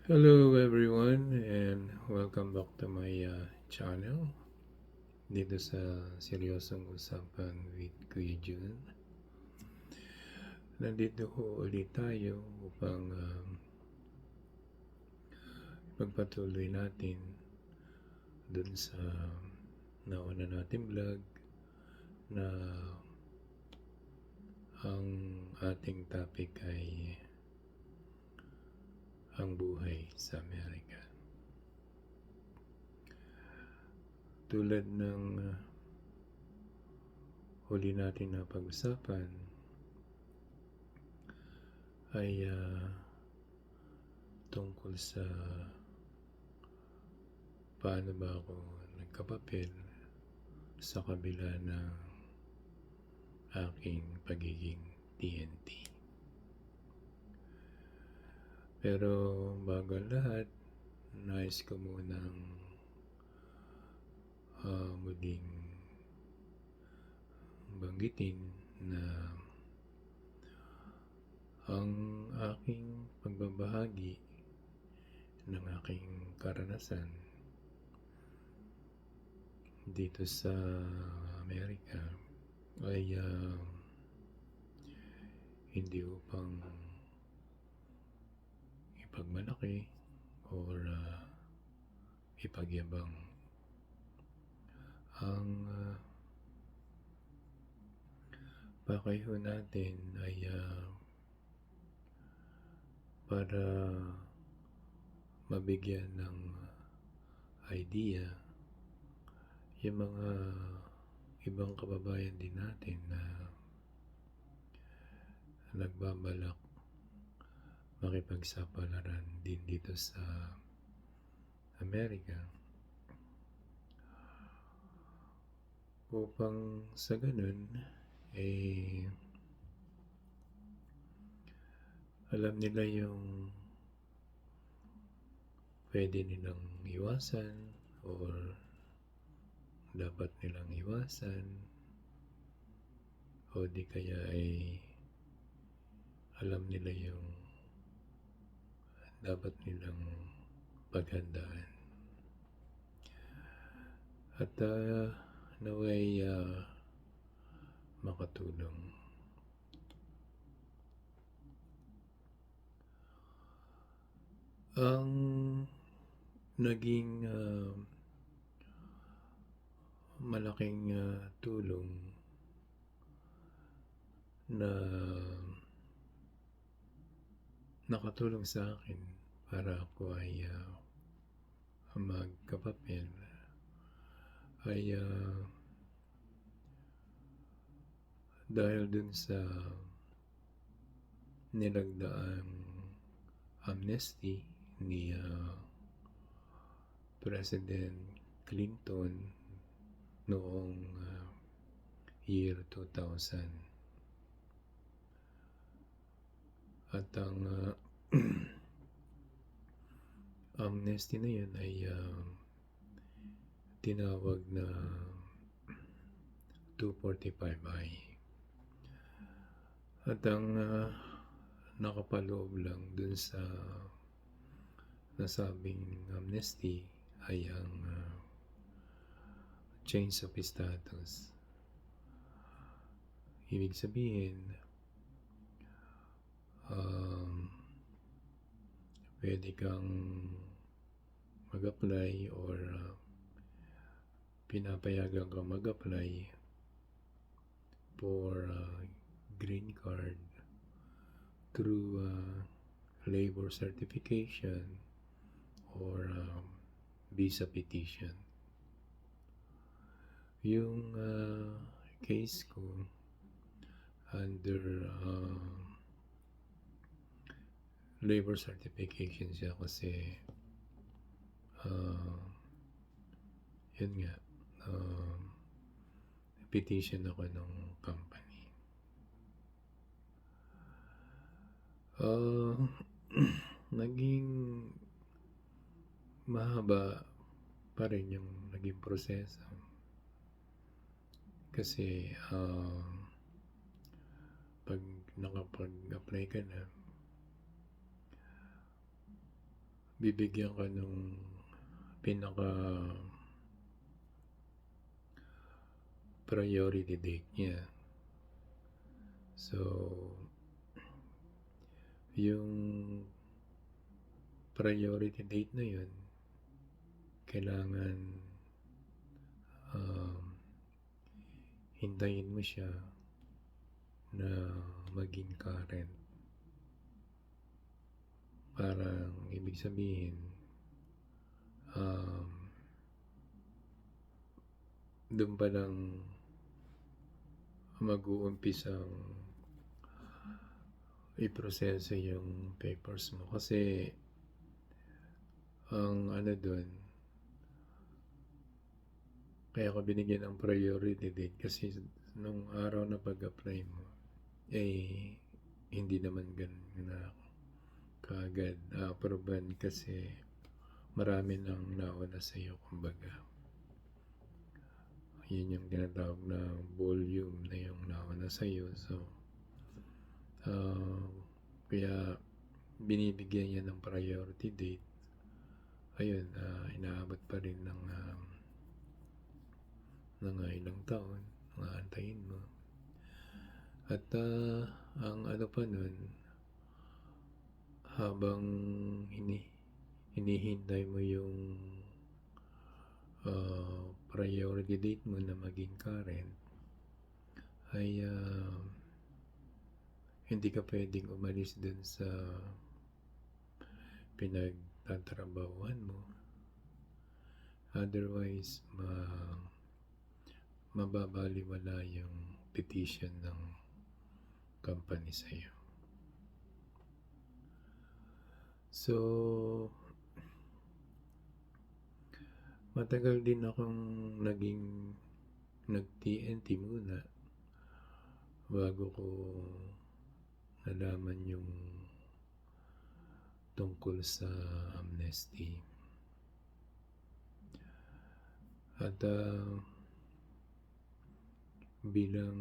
Hello everyone and welcome back to my channel dito sa Seryosong Usapan with Kuya Jun. Nandito ko ulit tayo upang pagpatuloy natin dun sa nauna nating vlog na ang ating topic ay ang buhay sa Amerika. Tulad ng huli natin na pag-usapan ay tungkol sa paano ba ako nagkapapel sa kabila ng aking pagiging TNT. Pero bago ang lahat, nais ko munang muling banggitin na ang aking pagbabahagi ng aking karanasan dito sa Amerika ay hindi upang ipagmalaki or ipagyabang. Ang pakay ho natin ay para mabigyan ng idea yung mga ibang kababayan din natin na nagbabalak makipagsapalaran din dito sa Amerika upang sa ganun alam nila yung pwede nilang iwasan or dapat nilang iwasan o di kaya ay alam nila yung dapat nilang paghandaan. At naway makatulong. Ang naging malaking tulong na nakatulong sa akin para ako ay magkapapel ay dahil dun sa nilagdaang amnesty ni President Clinton noong year 2000. At ang amnesty na yun ay tinawag na 245I. At ang nakapaloob lang dun sa nasabing amnesty ay ang change of status. Ibig sabihin, pwede kang mag-apply or pinapayagan kang mag-apply for green card through labor certification or visa petition. Yung case ko under labor certification siya kasi yun nga petition ako ng company. Naging mahaba pa rin yung naging proseso kasi pag nakapag-apply ka na, bibigyan ka ng pinaka priority date niya. So, yung priority date na yun, kailangan hintayin mo siya na maging current. Parang ibig sabihin, doon pa lang mag-uumpisang i-proseso yung papers mo. Kasi ang ano doon, kaya ka binigyan ng priority date kasi nung araw na pag-apply mo, hindi naman ganun na kaagad approvean kasi marami nang nauna sa iyo, kumbaga. Yun yung tinatawag na volume na yung nauna sa iyo. So, kaya binibigyan niya ng priority date. Ayun, inaabot pa rin ng ilang taon, antayin mo. At ang ano pa nun, habang hinihintay mo yung priority date mo na maging current, ay hindi ka pwedeng umalis dun sa pinagtatrabahuan mo. Otherwise, mababaliwala yung petition ng company sa iyo. So, matagal din akong nag-TNT muna bago ko nalaman yung tungkol sa amnesty. At bilang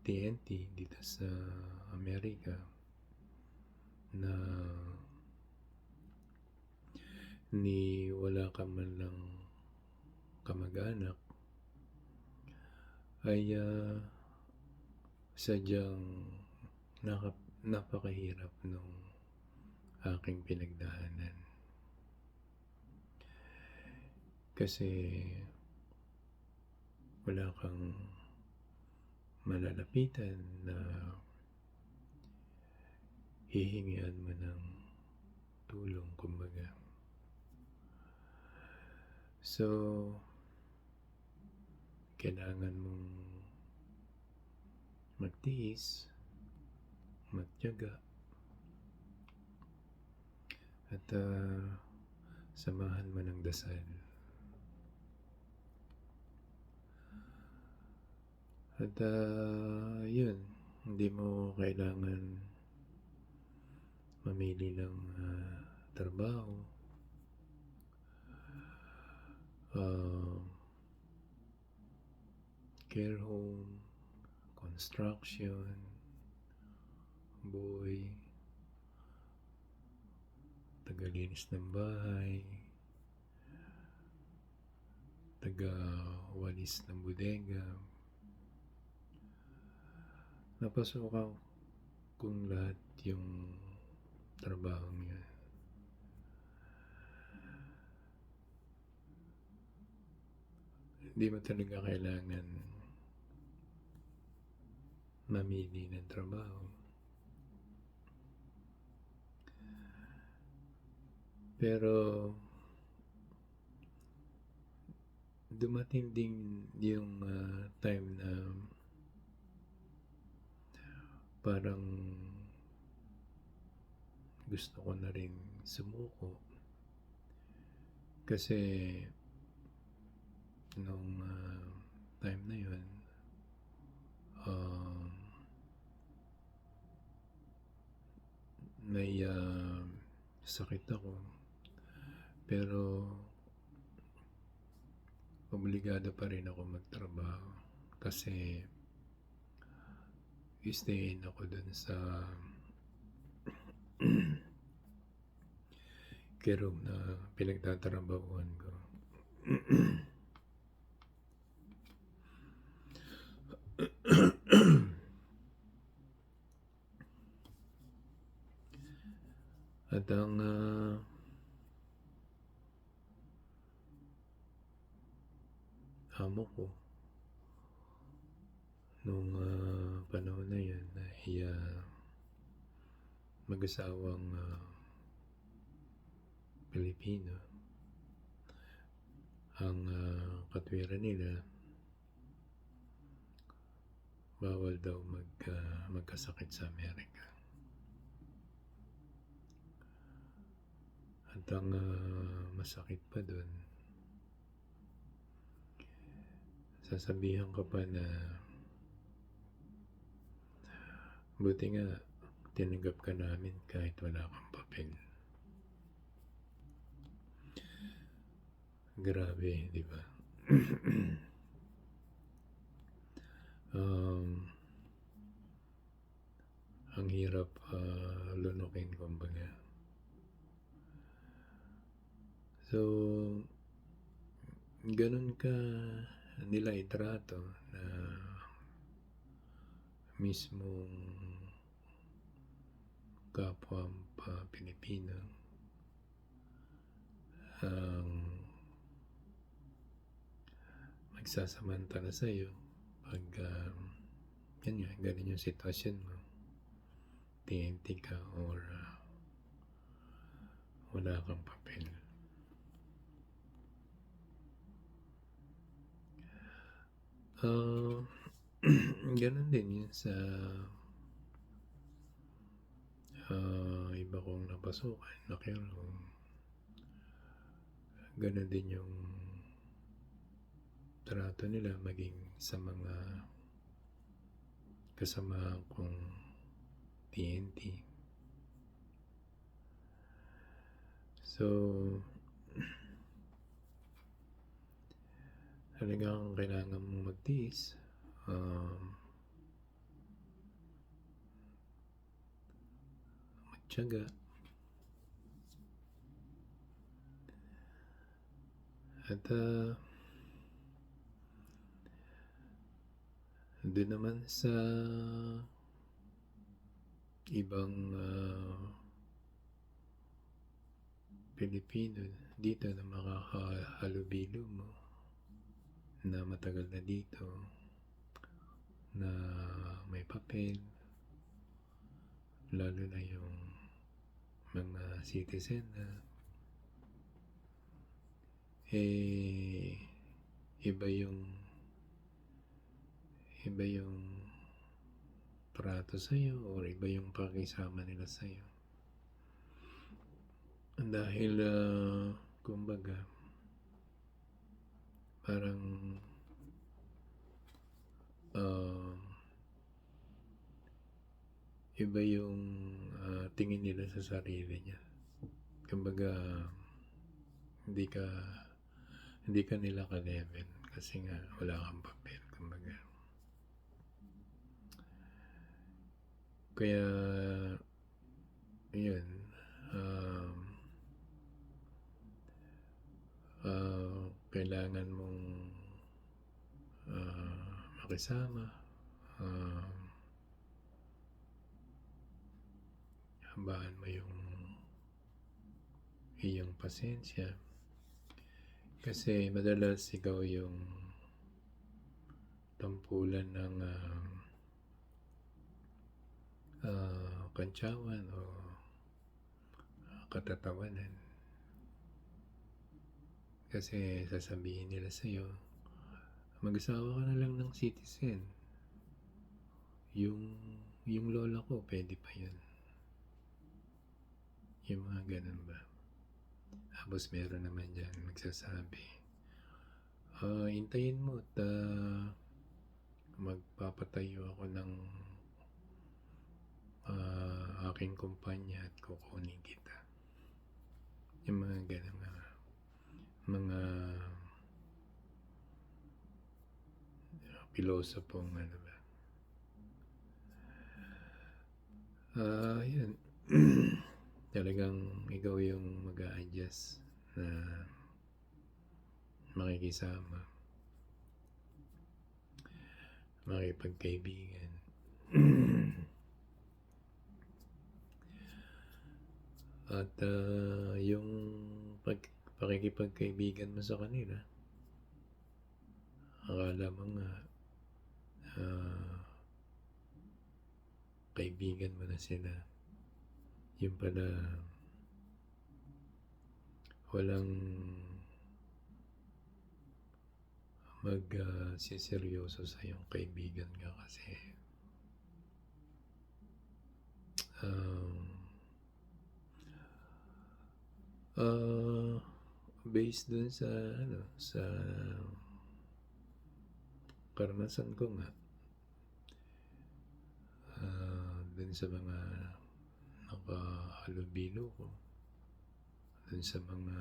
TNT dito sa Amerika na wala ka man lang kamag-anak, ay sadyang napakahirap nung aking pinagdaanan. Kasi wala kang malalapitan na hihingian mo ng tulong, kumbaga. So, kailangan mong magtiis, magtiyaga, at samahan mo ng dasal. At yun, hindi mo kailangan mamili ng trabaho. Care home, construction, boy, tagalinis ng bahay, taga-walis ng bodega. Napasukan kung lahat yung trabaho niya. Hindi mo talaga kailangan mamili ng trabaho. Pero dumating din yung time na parang gusto ko na rin sumuko. Kasi nung time na yun, may sakit ako, pero obligado pa rin ako magtrabaho kasi i-stayin ako dun sa kirog na pinagtatrabahuan ko. At ang amo ko nung panahon na yun ay mag-asawang Pilipino. Ang katwiran nila, bawal daw magkasakit sa Amerika. At ang masakit pa dun, sasabihan ko pa na buti nga tinanggap ka namin kahit wala kang papel. Grabe, di ba? Ang hirap lunukin, kumbaga. So, ganun ka nila itrato na mismong kapwa Pilipino ang magsasamantala sa'yo pag ganun yung sitwasyon mo, TNT ka or wala kang papel. Ganun din yun sa iba kong napasukan, nakirong. Ganun din yung trato nila maging sa mga kasama kong TNT. So, talagang kailangan mong magtiis. Magtiyaga. At doon naman sa ibang Pilipino dito na makakahalubilo mo na matagal na dito, na may papel, lalo na yung mga citizen na iba yung trato sa'yo or iba yung pakisama nila sa'yo. Dahil kumbaga parang iba yung tingin nila sa sarili niya. Kumbaga hindi ka nila ka-level kasi nga wala kang papel, kumbaga. Kaya yun, kailangan mong makisama, habaan mo yung iyong pasensya kasi madalas ikaw yung tampulan ng kantsawan o katatawanan kasi sasabihin nila sa'yo, mag-asawa ka na lang ng citizen, yung lola ko pwede pa yun, yung mga ganun ba. Tapos meron naman dyan magsasabi, hintayin mo at magpapatayo ako ng aking kumpanya at kukunin kita. Yung mga ganun mga pilosopong ano ba. Yan. talagang ikaw yung mag-a-adjust na makikisama, makipagkaibigan. At yung pakikipagkaibigan mo sa kanila, akala mo nga kaibigan mo na sila, yung pala walang mag-siseryoso sa yung kaibigan ka kasi based dun sa sa karanasan ko nga, dun sa mga nakahalubilo ko, dun sa mga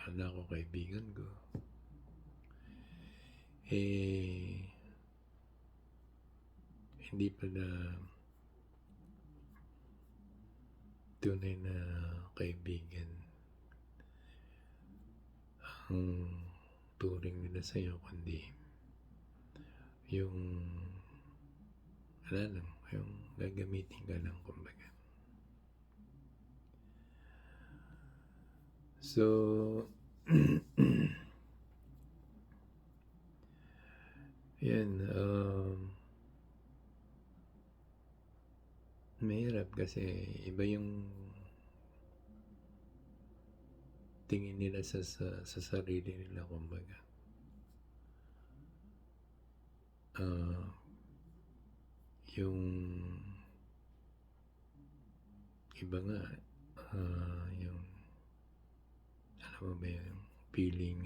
anak ko, kaibigan ko, hindi pala tunay na kaibigan ang turing nila sa'yo, kundi yung yung gagamitin ka lang, kumbaga. So yan, mahirap kasi iba yung tingin nila sa sarili nila, kumbaga. Yung iba nga, yung alam mo ba yung feeling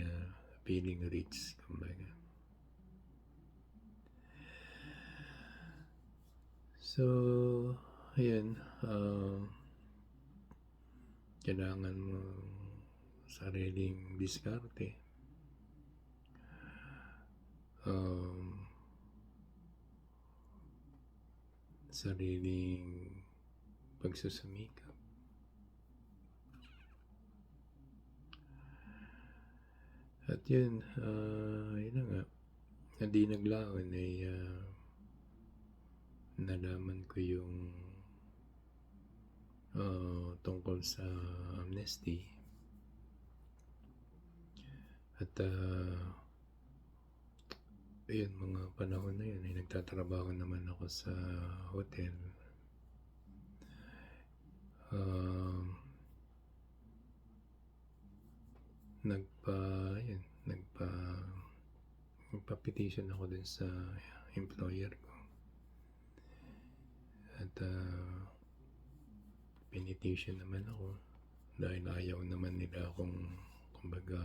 rich, kumbaga. So ayan, kailangan mo sariling diskarte, sariling pagsusumikap. At yun, yun na nga, hindi naglaon ay nalaman ko yung tungkol sa amnesty. At ayun, mga panahon na yun ay nagtatrabaho naman ako sa hotel. Nagpa-petition ako dun sa employer ko. At pinetition naman ako dahil ayaw naman nila akong, kumbaga,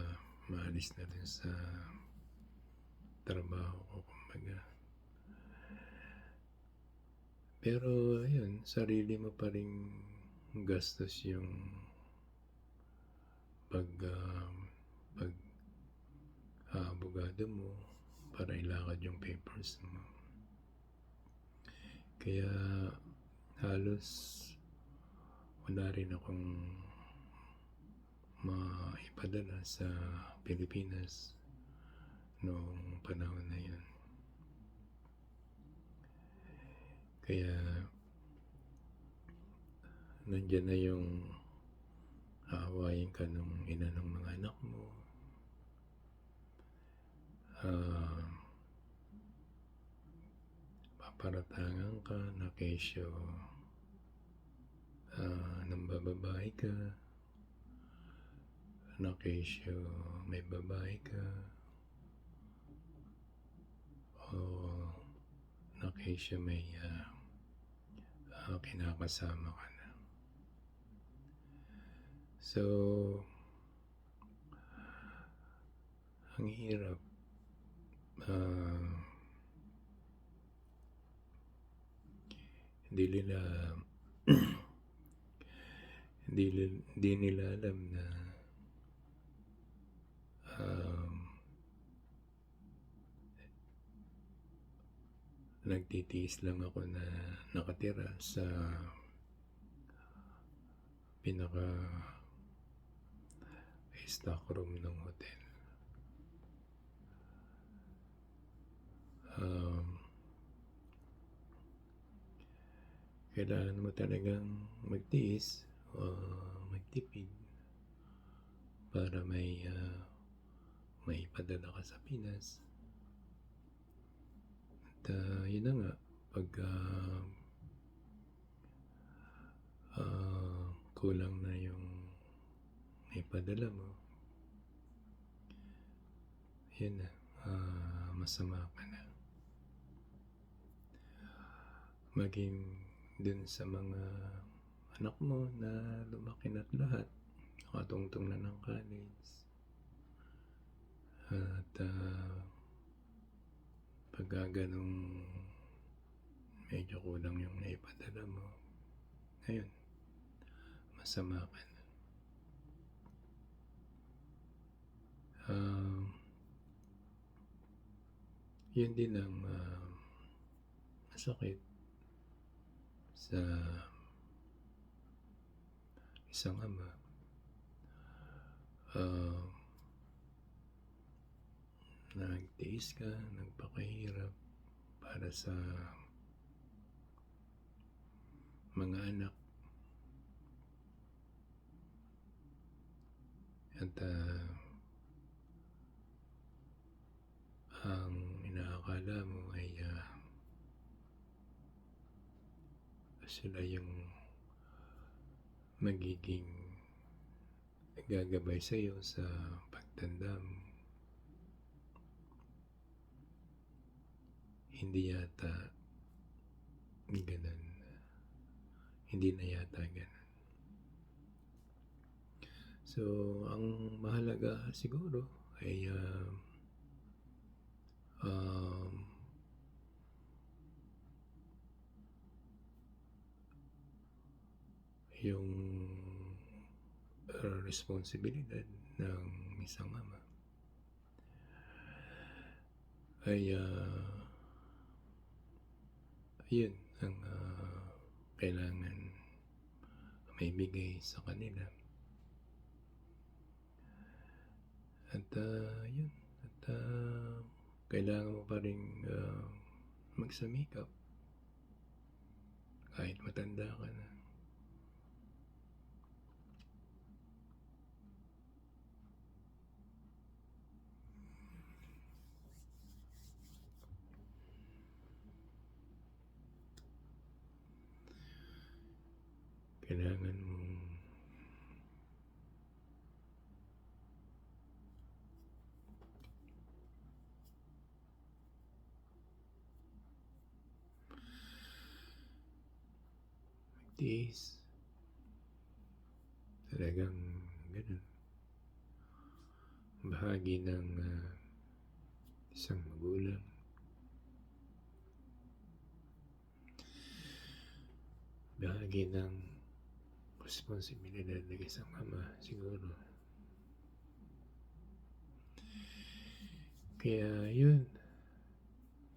maalis na dun sa trabaho ko, kumbaga. Pero ayun, sarili mo pa rin gastos yung abogado mo para ilakad yung papers mo. Kaya halos wala rin akong maipadala sa Pilipinas noong panahon na yun. Kaya nandyan na yung aawayin ka nung ina ng mga anak mo, paparatangan ka na kesyo nambababae ka, na kesyo may babae ka, o na kesyo may kinakasama ka na. So ang hirap. Hindi nila alam na nagtitiis lang ako na nakatira sa pinaka stock room ng hotel. Kailangan mo talagang magtiis o magtipid para may padala ka sa Pinas. At yun na nga, pag kulang na yung may padala mo, yun na, masama ka na. Maging dun sa mga anak mo na lumaki na't lahat, nakatungtong na ng college. At pagka ganong medyo kulang yung naipadala mo, ayun, masama ka na. Yun din ang masakit sa isang ama. Nagtiis ka, nagpakahirap para sa mga anak. At ang inaakala mo ay sila yung magiging gagabay sa'yo sa pagtanda mo. Hindi yata ganun. Hindi na yata ganun. So, ang mahalaga siguro ay yung responsibilidad ng isang ama ay yun ang kailangan maibigay sa kanila. At yun, at kailangan mo pa rin magsamikap kahit matanda ka na. Kailangan mong magtiis. Talagang ganun. Bahagi ng isang magulang. Bahagi ng responsibilidad ng isang ama siguro. Kaya yun,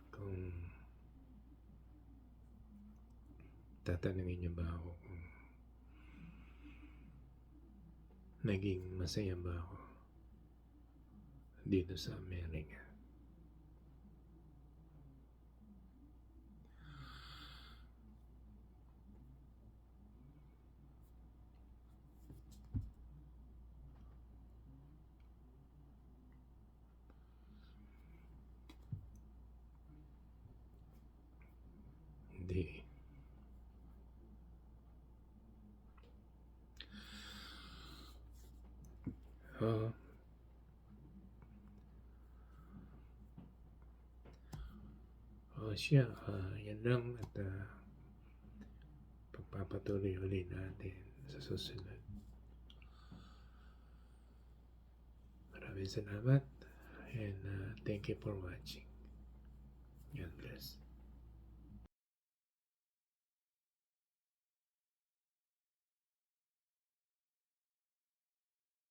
kung tatanungin niyo ba ako kung naging masaya ba ako dito sa Amerika, hindi. Siya, yan lang at pagpapatuloy ulit natin sa susunod. Maraming salamat and thank you for watching. God bless.